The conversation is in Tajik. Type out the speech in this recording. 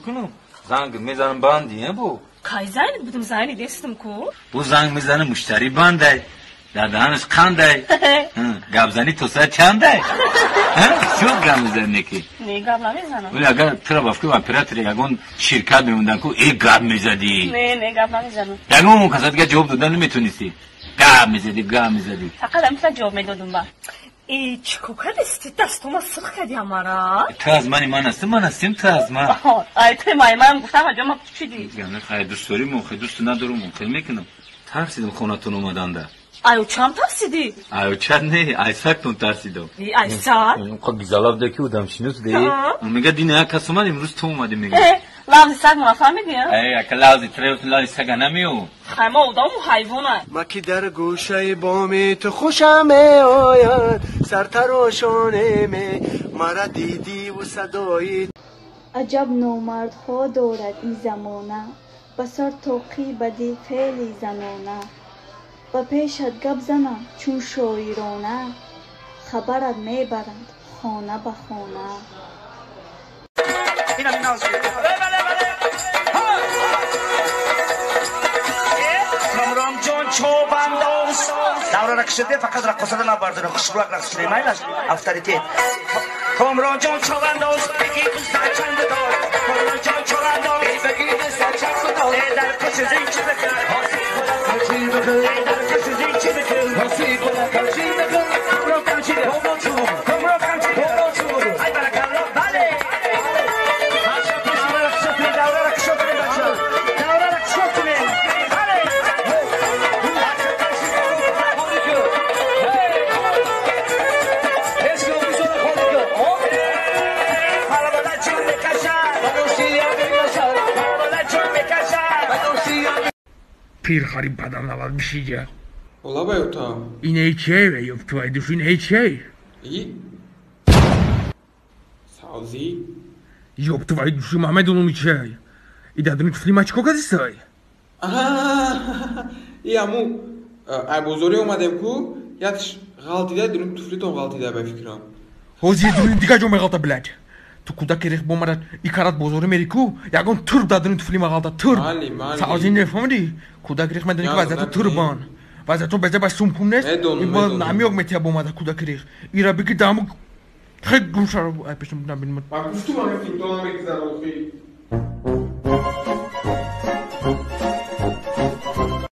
کنم زنگ میزنم باندیه بو کای زنگ بودم زنگ دستم کو بو زنگ میزنه مشتری بانده در دهنش خنده گبزنی تو سر چنده شو گم میزنه که نه گب نمیزنم ولی اگر ترا بافکی و اپراتوری یگون شرکت میموندن کو ای گب میزدی نه گب نمیزنم یگون اون کسات که جواب دادن نمیتونستی گب میزدی فقط هم جواب میدادم با ای چیکار دستی دستم سخت کردی همارا تو از من هستم تو از من ای تو من گفتم اجا ما چی دی یعنی خیلی دوست داری من خیلی دوست ندارم خیلی میکنم ترسیدم خونتون اومدن ده ایو چم ترسیدی ایو چند نه ایساکتون ترسیدم ایساک خب بیزالاف دکی بودم شنوس دی میگه دینه کس اومد امروز تو اومدی میگه لازی سگ منافع میگه ای اکل لازی تریوت لازی سگ نمیو خیمه اودم و حیوانه ما که در گوشه بامی تو خوشم آید سر تراشانه می مرا دیدی و صدایی عجب نامردها دارد این زمانه بسر توقی بدی خیلی زنانه و پیشت گپ زنم چون شاعرانه خبرت میبرند خانه به خانه کامران جان چوبندوز دورا رقصده فقط رقصده نبردن خشبرک رقص میلش افتریتی کامران جان چوبندوز بگی دوست چند دار کامران جان چوبندوز بگی دوست چند دار در کش زین چه بکن کاشی بکن در کش زین چه بکن کاشی بکن کاشی بکن کامران کاشی کامران کاشی ای برکالله بله هاشا پیش رقصته دورا رقصته بچه دورا رقصته پیر خریم پدرم نباید میشیگه Ola bayota. این ایچه ve yaptığı düşün ایچه İyi. Savzi. yaptığı düşün Mehmet onun içe idadını tufli maç kokad istay İyi amu ay bozori omadem ku yatış gалтida dünüm tufli ton gалтida be fikram. Hozi dünüm diga jo megalta blad tu kuda kerek bomarat ikarat bozori meriku yagon tur dadını tufli megalta tur Mali. Savzi ne famdi kuda kerek medeni ki vaziyatı turban vaziyatı beze baş sumpumnes iba nami yok metiya bomada kuda kerek ira biki damu خیلی گوش رو پیشم نبینم. من گفتم من فیلم دارم میگذرم